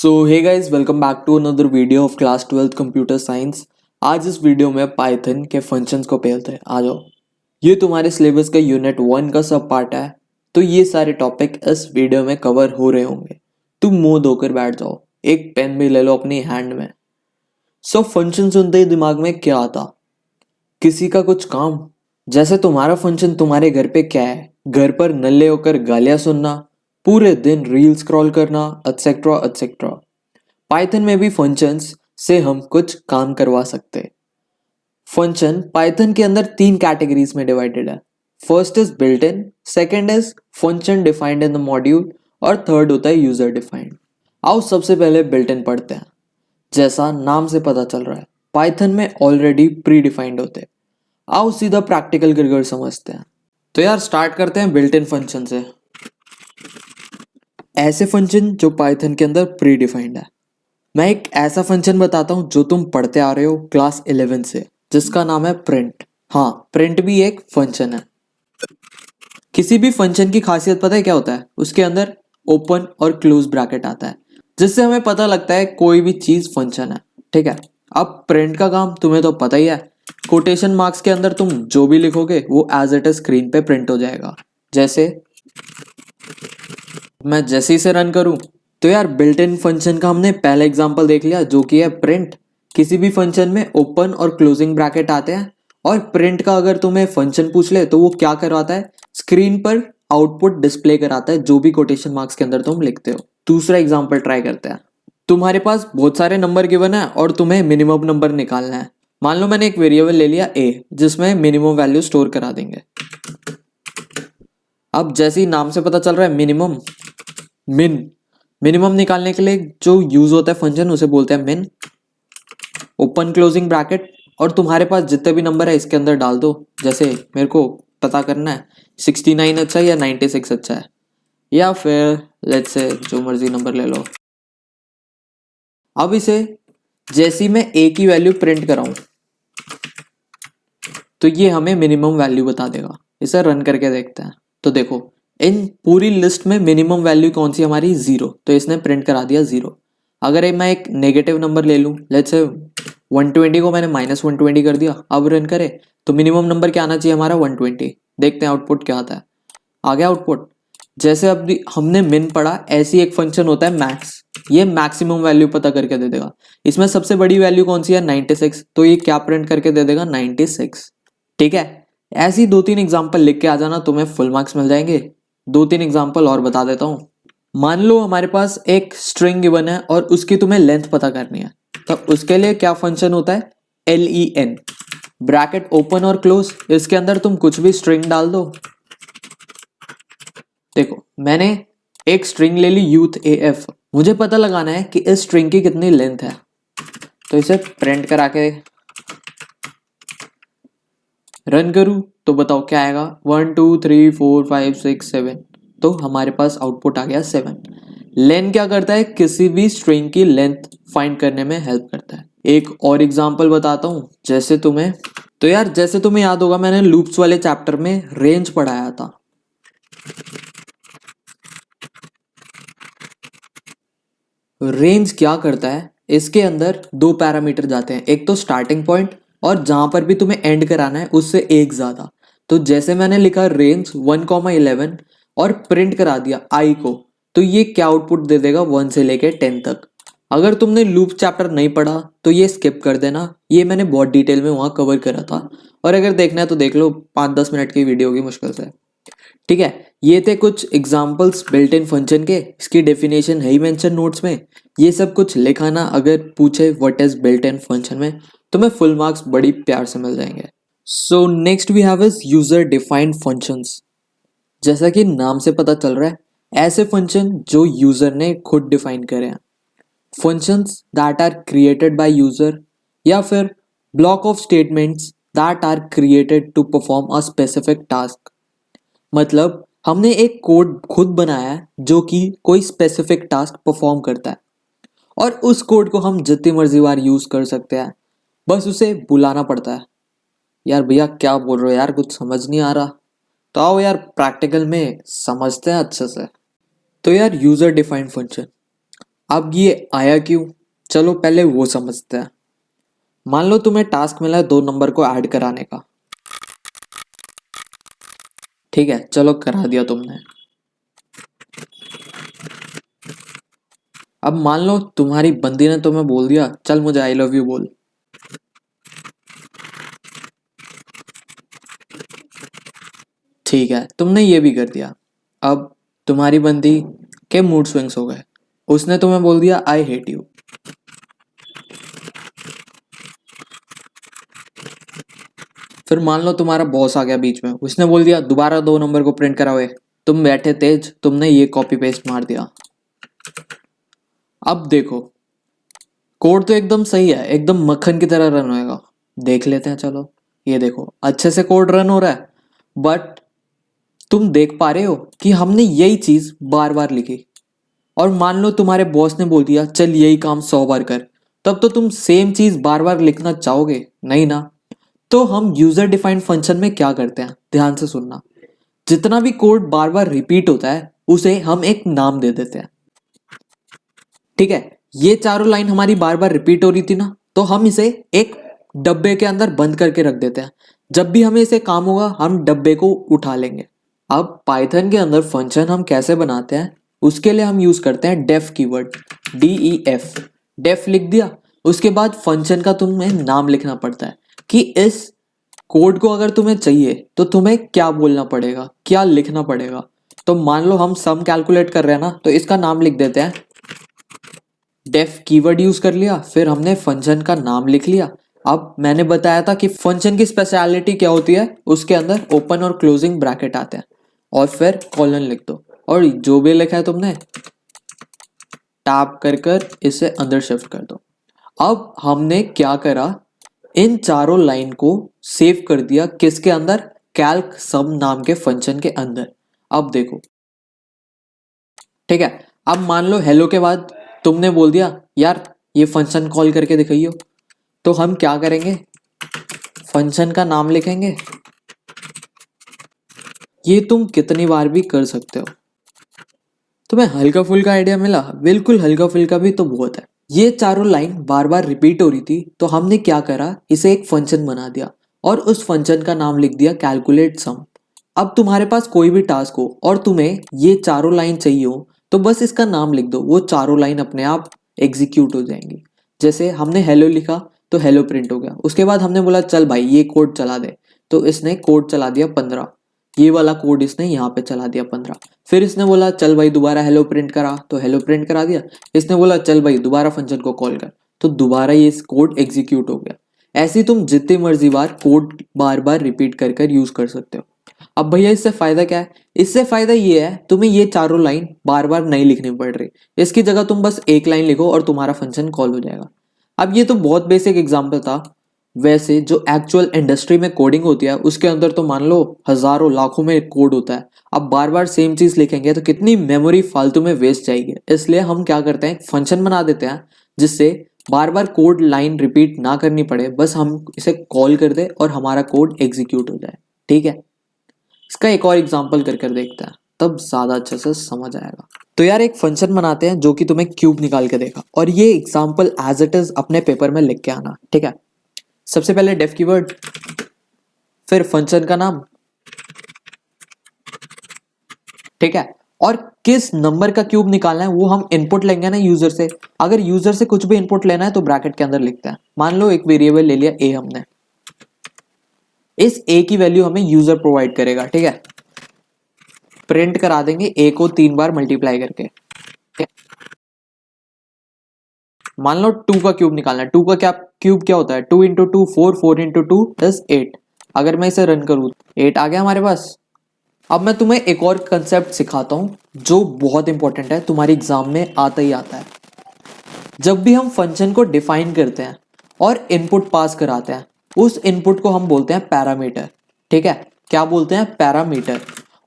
So hey guys, welcome back to another video of class 12th computer science. आज इस video में Python के functions को पेलते हैं। आ जाओ। ये तुम्हारे सिलेबस का यूनिट 1 का सब पार्ट है, तो ये सारे टॉपिक इस वीडियो में कवर हो रहे होंगे। तुम मुंह धोकर बैठ जाओ, एक पेन भी ले लो अपनी हैंड में। सो फंक्शन सुनते ही दिमाग में क्या आता? किसी का कुछ काम। जैसे तुम्हारा फंक्शन तुम्हारे घर पे क्या है? घर पर नल्ले होकर गालियां सुनना, पूरे दिन रील स्क्रॉल करना, एटसेट्रा एटसेट्रा। पाइथन में भी फंक्शंस से हम कुछ काम करवा सकते हैं। फंक्शन पाइथन के अंदर 3 कैटेगरीज में डिवाइडेड है। First is built in, second is function defined in the module, और थर्ड होता है यूजर डिफाइंड। आओ सबसे पहले बिल्ट इन पढ़ते हैं। जैसा नाम से पता चल रहा है, पाइथन में ऑलरेडी प्री डिफाइंड होते हैं। आओ सीधा प्रैक्टिकल करके समझते हैं। तो यार स्टार्ट करते हैं बिल्ट इन फंक्शन से। ऐसे फंक्शन जो पाइथन के अंदर प्री डिफाइंड है। मैं एक ऐसा फंक्शन बताता हूँ जो तुम पढ़ते आ रहे हो क्लास 11 से, जिसका नाम है प्रिंट। हाँ, प्रिंट भी एक फंक्शन है। किसी भी फंक्शन की खासियत पता है क्या होता है? उसके अंदर ओपन और क्लोज ब्रैकेट आता है, जिससे हमें पता लगता है कोई भी चीज फंक्शन है। ठीक है, अब प्रिंट का काम तुम्हें तो पता ही है। कोटेशन मार्क्स के अंदर तुम जो भी लिखोगे वो एज इट इज स्क्रीन पे प्रिंट हो जाएगा। जैसे मैं जैसे ही से रन करूं, तो यार बिल्ट इन फंक्शन का हमने पहला एग्जांपल देख लिया, जो कि है प्रिंट। किसी भी फंक्शन में ओपन और क्लोजिंग ब्रैकेट आते हैं, और प्रिंट का अगर तुम्हें फंक्शन पूछ ले तो वो क्या करवाता है? स्क्रीन पर आउटपुट डिस्प्ले कराता है, जो भी कोटेशन मार्क्स के अंदर तुम लिखते हो। दूसरा एग्जाम्पल ट्राई करते हैं। तुम्हारे पास बहुत सारे नंबर गिवन है और तुम्हें मिनिमम नंबर निकालना है। मान लो मैंने एक वेरिएबल ले लिया a, जिसमें मिनिमम वैल्यू स्टोर करा देंगे। अब जैसे ही नाम से पता चल रहा है मिनिमम, मिनिमम निकालने के लिए जो यूज होता है फंक्शन, उसे बोलते हैं मिन। ओपन क्लोजिंग ब्रैकेट, और तुम्हारे पास जितने भी नंबर है इसके अंदर डाल दो। जैसे मेरे को पता करना है 69 अच्छा है या 96 अच्छा है, या फिर लेट्स से जो मर्जी नंबर ले लो। अब इसे जैसी मैं ए की वैल्यू प्रिंट कराऊं, तो ये हमें मिनिमम वैल्यू बता देगा। इसे रन करके देखते हैं। तो देखो, इन पूरी लिस्ट में मिनिमम वैल्यू कौन सी हमारी? 0, तो इसने प्रिंट करा दिया 0। अगर मैं एक नेगेटिव नंबर ले लूं, लेट्स से 120 को मैंने -120 कर दिया, अब रन करे तो मिनिमम नंबर क्या आना चाहिए हमारा? 120। देखते हैं आउटपुट क्या आता है। आ गया आउटपुट। जैसे अब हमने मिन पढ़ा, ऐसी एक फंक्शन होता है मैक्स। ये मैक्सिमम वैल्यू पता करके दे देगा। इसमें सबसे बड़ी वैल्यू कौन सी है? 96, तो ये क्या प्रिंट करके दे देगा? 96। ठीक है, ऐसी 2-3 एग्जाम्पल लिख के आ जाना, तुम्हें फुल मार्क्स मिल जाएंगे। 2-3 एग्जाम्पल और बता देता हूँ। मान लो हमारे पास एक स्ट्रिंग गिवन है और उसकी तुम्हें लेंथ पता करनी है, तो उसके लिए क्या फंक्शन होता है? len, ब्रैकेट ओपन और क्लोज। इसके अंदर तुम कुछ भी स्ट्रिंग डाल दो। देखो, मैंने एक स्ट्रिंग ले ली यूथ AF। मुझे पता लगाना है कि इस स्ट्रिंग की कितनी लेंथ है, तो इसे प्रिंट करा के रन करूं तो बताओ क्या आएगा? 1 2 3 4 5 6 7, तो हमारे पास आउटपुट आ गया 7। लेन क्या करता है? किसी भी स्ट्रिंग की लेंथ फाइंड करने में हेल्प करता है। एक और एग्जांपल बताता हूं। जैसे तुम्हें जैसे तुम्हें याद होगा, मैंने लूप्स वाले चैप्टर में रेंज पढ़ाया था। रेंज क्या करता है? इसके अंदर 2 पैरामीटर जाते हैं, एक तो स्टार्टिंग पॉइंट, और जहां पर भी तुम्हें एंड कराना है उससे एक ज्यादा। तो जैसे मैंने लिखा रेंज 1,11 और प्रिंट करा दिया i को, तो ये क्या आउटपुट दे देगा? 1 से लेके 10 तक। अगर तुमने लूप चैप्टर नहीं पढ़ा तो ये स्किप कर देना, ये मैंने बहुत डिटेल में वहां कवर करा था। और अगर देखना है तो देख लो, 5-10 मिनट की वीडियो होगी मुश्किल से। ठीक है, ये थे कुछ एग्जांपल्स बिल्ट इन फंक्शन के। इसकी डेफिनेशन है ही मेंशन नोट्स में। ये सब कुछ लिखा ना, अगर पूछे what is built in function में, तो मैं फुल मार्क्स बड़ी प्यार से मिल जाएंगे। So next we have is user defined functions. जैसा कि नाम से पता चल रहा है, ऐसे फंक्शन जो यूजर ने खुद डिफाइन करे हैं। Functions that are created by user, या फिर block of statements that are created to perform a specific task. मतलब हमने एक कोड खुद बनाया है जो कि कोई स्पेसिफिक टास्क परफॉर्म करता है, और उस कोड को हम जितनी मर्जी बार यूज कर सकते हैं, बस उसे बुलाना पड़ता है। यार भैया क्या बोल रहे हो यार, कुछ समझ नहीं आ रहा? तो आओ यार प्रैक्टिकल में समझते हैं अच्छे से। तो यार यूजर डिफाइंड फंक्शन, अब ये आया क्यों, चलो पहले वो समझते हैं। मान लो तुम्हें टास्क मिला है 2 नंबर को ऐड कराने का। ठीक है, चलो करा दिया तुमने। अब मान लो तुम्हारी बंदी ने तुम्हें बोल दिया चल मुझे आई लव यू बोल। ठीक है, तुमने ये भी कर दिया। अब तुम्हारी बंदी के मूड स्विंग्स हो गए, उसने तुम्हें बोल दिया आई हेट यू। फिर मान लो तुम्हारा बॉस आ गया बीच में, उसने बोल दिया दोबारा 2 नंबर को प्रिंट कराओ। तुम बैठे तेज, तुमने ये कॉपी पेस्ट मार दिया। अब देखो, कोड तो एकदम सही है, एकदम मक्खन की तरह रन होएगा। देख लेते हैं, चलो ये देखो अच्छे से कोड रन हो रहा है। बट तुम देख पा रहे हो कि हमने यही चीज बार बार लिखी। और मान लो तुम्हारे बॉस ने बोल दिया चल यही काम 100 बार कर, तब तो तुम सेम चीज बार बार लिखना चाहोगे नहीं ना। तो हम यूजर डिफाइंड फंक्शन में क्या करते हैं, ध्यान से सुनना। जितना भी कोड बार बार रिपीट होता है उसे हम एक नाम दे देते हैं। ठीक है, ये चारों लाइन हमारी बार बार रिपीट हो रही थी ना, तो हम इसे एक डब्बे के अंदर बंद करके रख देते हैं। जब भी हमें इसे काम होगा हम डब्बे को उठा लेंगे। अब पाइथन के अंदर फंक्शन हम कैसे बनाते हैं, उसके लिए हम यूज करते हैं डेफ कीवर्ड, DEF। डेफ लिख दिया, उसके बाद फंक्शन का तुम्हें नाम लिखना पड़ता है कि इस कोड को अगर तुम्हें चाहिए तो तुम्हें क्या बोलना पड़ेगा, क्या लिखना पड़ेगा। तो मान लो हम सम कैलकुलेट कर रहे हैं ना, तो इसका नाम लिख देते हैं। डेफ कीवर्ड यूज कर लिया, फिर हमने फंक्शन का नाम लिख लिया। अब मैंने बताया था कि फंक्शन की स्पेशलिटी क्या होती है, उसके अंदर ओपन और क्लोजिंग ब्रैकेट आते हैं और फिर कॉलन लिख दो। और जो भी लिखा है तुमने टैप कर कर इसे अंदर शिफ्ट कर दो। अब हमने क्या करा, इन चारों लाइन को सेव कर दिया किसके अंदर, कैल्क सम नाम के फंक्शन के अंदर। अब देखो, ठीक है, अब मान लो हेलो के बाद तुमने बोल दिया यार ये फंक्शन कॉल करके दिखाइयो। तो हम क्या करेंगे, फंक्शन का नाम लिखेंगे। ये तुम कितनी बार भी कर सकते हो। तुम्हें हल्का फुल्का आइडिया मिला, बिल्कुल हल्का फुल्का भी तो बहुत है। ये चारों लाइन बार बार रिपीट हो रही थी, तो हमने क्या करा, इसे एक फंक्शन बना दिया और उस फंक्शन का नाम लिख दिया कैलकुलेट सम। अब तुम्हारे पास कोई भी टास्क हो और तुम्हें ये चारों लाइन चाहिए हो, तो बस इसका नाम लिख दो, वो चारों लाइन अपने आप एग्जीक्यूट हो जाएंगी। जैसे हमने हेलो लिखा तो हेलो प्रिंट हो गया। उसके बाद हमने बोला चल भाई ये कोड चला दे, तो इसने कोड चला दिया 15। ये वाला कोड इसने यहाँ पे चला दिया 15। फिर इसने बोला चल भाई दोबारा हेलो प्रिंट करा, तो हेलो प्रिंट करा दिया। इसने बोला चल भाई दोबारा फंक्शन को कॉल कर, तो दोबारा ये कोड एग्जीक्यूट हो गया। ऐसे ही तुम जितनी मर्जी बार कोड बार बार रिपीट कर कर यूज कर सकते हो। अब भैया इससे फायदा क्या है, इससे फायदा ये है तुम्हें ये चारों लाइन बार बार नहीं लिखनी पड़ रही। इसकी जगह तुम बस एक लाइन लिखो और तुम्हारा फंक्शन कॉल हो जाएगा। अब ये तो बहुत बेसिक एग्जांपल था। वैसे जो एक्चुअल इंडस्ट्री में कोडिंग होती है उसके अंदर तो मान लो हजारों लाखों में कोड होता है। अब बार बार सेम चीज लिखेंगे तो कितनी मेमोरी फालतू में वेस्ट जाएगी। इसलिए हम क्या करते हैं, फंक्शन बना देते हैं जिससे बार बार कोड लाइन रिपीट ना करनी पड़े, बस हम इसे कॉल कर दे और हमारा कोड एग्जीक्यूट हो जाए। ठीक है, इसका एक और एग्जांपल कर कर देखते हैं, तब ज्यादा अच्छे से समझ आएगा। तो यार एक फंक्शन बनाते हैं जो कि तुम्हें क्यूब निकाल के देगा, और ये एग्जांपल एज इट इज अपने पेपर में लिख के आना। ठीक है, सबसे पहले डेफ कीवर्ड, फिर फंक्शन का नाम। ठीक है, और किस नंबर का क्यूब निकालना है वो हम इनपुट लेंगे ना यूजर से। अगर यूजर से कुछ भी इनपुट लेना है तो ब्रैकेट के अंदर लिखते हैं। मान लो एक वेरिएबल ले लिया ए हमने, इस ए की वैल्यू हमें यूजर प्रोवाइड करेगा। ठीक है, प्रिंट करा देंगे ए को 3 बार मल्टीप्लाई करके। मान लो 2 का क्यूब निकालना है। 2 का क्या क्यूब क्या होता है, 2 इंटू 2 4, 4 इंटू 2 इज 8। अगर मैं इसे रन करूँ 8 आ गया हमारे पास। अब मैं तुम्हें एक और कंसेप्ट सिखाता हूं जो बहुत इंपॉर्टेंट है, तुम्हारे एग्जाम में आता ही आता है। जब भी हम फंक्शन को डिफाइन करते हैं और इनपुट पास कराते हैं, उस इनपुट को हम बोलते हैं पैरामीटर। ठीक है, क्या बोलते हैं, पैरामीटर।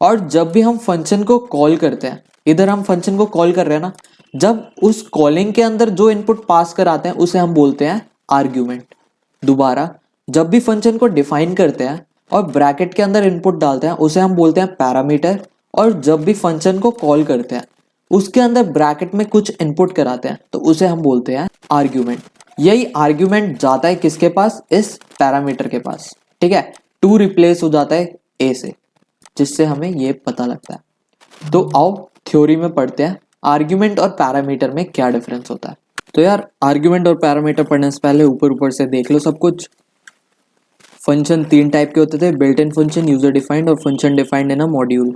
और जब भी हम फंक्शन को कॉल करते हैं, इधर हम फंक्शन को कॉल कर रहे हैं ना, जब उस कॉलिंग के अंदर जो इनपुट पास कराते हैं उसे हम बोलते हैं आर्ग्यूमेंट। दोबारा, जब भी फंक्शन को डिफाइन करते हैं और ब्रैकेट के अंदर इनपुट डालते हैं उसे हम बोलते हैं पैरामीटर। और जब भी फंक्शन को कॉल करते हैं उसके अंदर ब्रैकेट में कुछ इनपुट कराते हैं तो उसे हम बोलते हैं आर्ग्यूमेंट। यही आर्ग्यूमेंट जाता है किसके पास, इस पैरामीटर के पास, ठीक है। टू रिप्लेस हो जाता है ए से, जिससे हमें ये पता लगता है। तो आओ थ्योरी में पढ़ते हैं आर्ग्यूमेंट और पैरामीटर में क्या डिफरेंस होता है। तो यार आर्ग्यूमेंट और पैरामीटर पढ़ने से पहले ऊपर ऊपर से देख लो सब कुछ। फंक्शन तीन टाइप के होते थे, built in function, user defined और function defined in a module.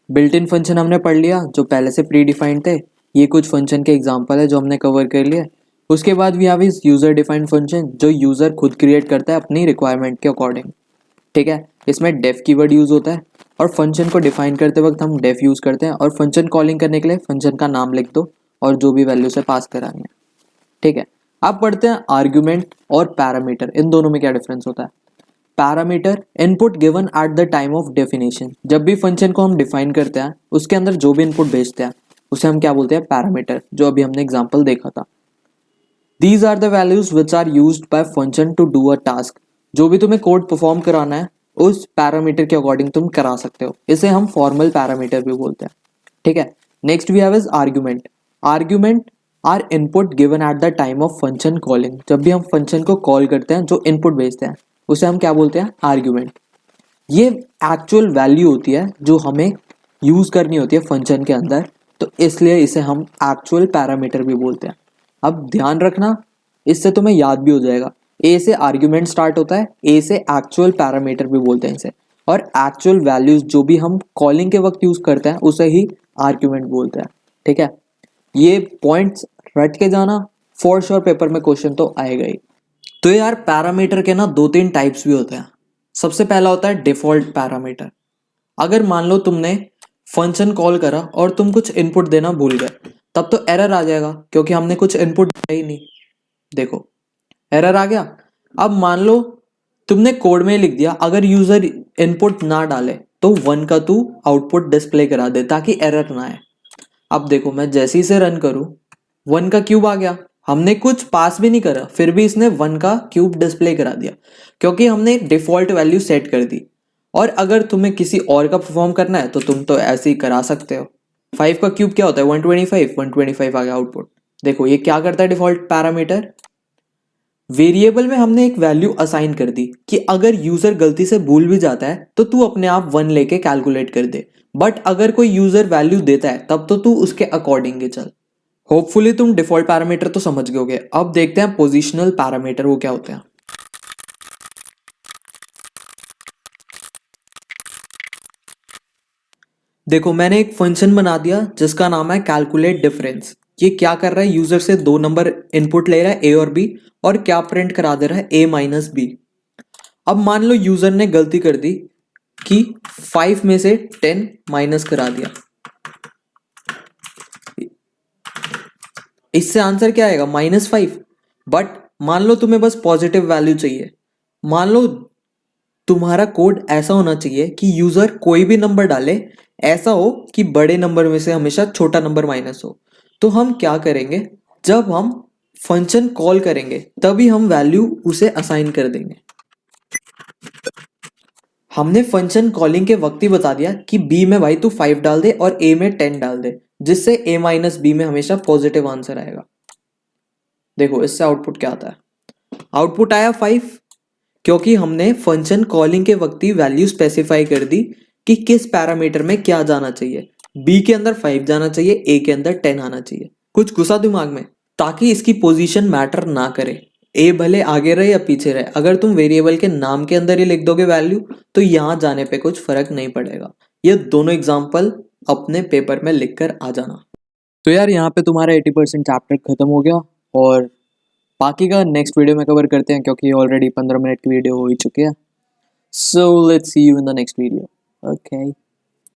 Built in function हमने पढ़ लिया जो पहले से प्री डिफाइंड थे, ये कुछ फंक्शन के एग्जांपल है जो हमने कवर कर लिया। उसके बाद भी have is user defined function जो यूजर खुद क्रिएट करता है अपनी रिक्वायरमेंट के अकॉर्डिंग, ठीक है। इसमें डेफ कीवर्ड यूज होता है और फंक्शन को डिफाइन करते वक्त हम डेफ यूज करते हैं, और फंक्शन कॉलिंग करने के लिए फंक्शन का नाम लिख दो और जो भी वैल्यू से पास करानी है, ठीक है। अब पढ़ते हैं आर्ग्यूमेंट और पैरामीटर, इन दोनों में क्या डिफरेंस होता है। Parameter input given at the time of definition, जब भी फंक्शन को हम डिफाइन करते हैं उसके अंदर जो भी इनपुट भेजते हैं उसे हम क्या बोलते हैं, पैरामीटर, जो अभी हमने एग्जांपल देखा था। These are the values which are used by function to do a task, जो भी तुम्हें कोड परफॉर्म कराना है उस पैरामीटर के अकॉर्डिंग तुम करा सकते हो, इसे हम फॉर्मल पैरामीटर भी बोलते हैं, ठीक है। Next we have is argument. Argument are input given at the time of function calling, जब भी हम फंक्शन को कॉल करते हैं जो इनपुट भेजते हैं उसे हम क्या बोलते हैं, आर्ग्यूमेंट। ये एक्चुअल वैल्यू होती है जो हमें यूज करनी होती है फंक्शन के अंदर, तो इसलिए इसे हम एक्चुअल पैरामीटर भी बोलते हैं। अब ध्यान रखना, इससे तुम्हें याद भी हो जाएगा, ए से आर्ग्यूमेंट स्टार्ट होता है, ए से एक्चुअल पैरामीटर भी बोलते हैं इसे, और एक्चुअल वैल्यूज जो भी हम कॉलिंग के वक्त यूज करते हैं उसे ही आर्ग्यूमेंट बोलते हैं, ठीक है। ये पॉइंट्स रट के जाना, फॉर श्योर पेपर में क्वेश्चन तो आएगा ही। तो यार पैरामीटर के ना दो तीन टाइप्स भी होते हैं। सबसे पहला होता है डिफॉल्ट पैरामीटर। अगर मान लो तुमने फंक्शन कॉल करा और तुम कुछ इनपुट देना भूल गए, तब तो एरर आ जाएगा क्योंकि हमने कुछ इनपुट दिया ही नहीं। देखो एरर आ गया। अब मान लो तुमने कोड में लिख दिया अगर यूजर इनपुट ना डाले तो 1 का तू आउटपुट डिस्प्ले करा दे ताकि एरर ना आए। अब देखो मैं जैसे ही से रन करूं 1 का क्यूब आ गया, हमने कुछ पास भी नहीं करा फिर भी इसने 1 का क्यूब डिस्प्ले करा दिया क्योंकि हमने डिफॉल्ट वैल्यू सेट कर दी। और अगर तुम्हें किसी और का परफॉर्म करना है तो तुम तो ऐसे ही करा सकते हो। 5 का क्यूब क्या होता है, 125, 125 आ गया आउटपुट। देखो ये क्या करता है डिफॉल्ट पैरामीटर, वेरिएबल में हमने एक वैल्यू असाइन कर दी कि अगर यूजर गलती से भूल भी जाता है तो तू अपने आप 1 लेके कैलकुलेट कर दे, बट अगर कोई यूजर वैल्यू देता है तब तो तू उसके अकॉर्डिंग ही चल। होपफुली तुम डिफॉल्ट पैरामीटर तो समझ गए होगे। अब देखते हैं पोजिशनल पैरामीटर वो क्या होते हैं। देखो मैंने एक फंक्शन बना दिया जिसका नाम है कैलकुलेट डिफरेंस। ये क्या कर रहा है, यूजर से दो नंबर इनपुट ले रहा है ए और बी, और क्या प्रिंट करा दे रहा है ए माइनस बी। अब मान लो यूजर ने गलती कर दी कि 5 में से 10 माइनस करा दिया, इससे आंसर क्या आएगा, -5। बट मान लो तुम्हें बस पॉजिटिव वैल्यू चाहिए। मान लो तुम्हारा कोड ऐसा होना चाहिए कि यूजर कोई भी नंबर डाले ऐसा हो कि बड़े नंबर में से हमेशा छोटा नंबर माइनस हो। तो हम क्या करेंगे, जब हम फंक्शन कॉल करेंगे तभी हम वैल्यू उसे असाइन कर देंगे। हमने फंक्शन कॉलिंग के वक्त ही बता दिया कि बी में भाई तू 5 डाल दे और ए में 10 डाल दे, जिससे ए माइनस बी में हमेशा पॉजिटिव आंसर आएगा। देखो इससे आउटपुट क्या आता है, आउटपुट आया 5, क्योंकि हमने फंक्शन कॉलिंग के वक्त ही वैल्यू स्पेसिफाई कर दी कि किस पैरामीटर में क्या जाना चाहिए। बी के अंदर 5 जाना चाहिए, ए के अंदर 10 आना चाहिए। कुछ घुसा दिमाग में, ताकि इसकी पोजीशन मैटर ना करे, ए भले आगे रहे या पीछे रहे, अगर तुम वेरिएबल के नाम के अंदर ही लिख दोगे वैल्यू तो यहां जाने पे कुछ फर्क नहीं पड़ेगा। ये दोनों एग्जांपल अपने पेपर में लिखकर आ जाना। तो यार यहाँ पे तुम्हारा 80% चैप्टर खत्म हो गया, और बाकी का नेक्स्ट वीडियो में कवर करते हैं क्योंकि ऑलरेडी 15 मिनट की वीडियो हो ही चुकी है। So let's see you in the next video. Okay.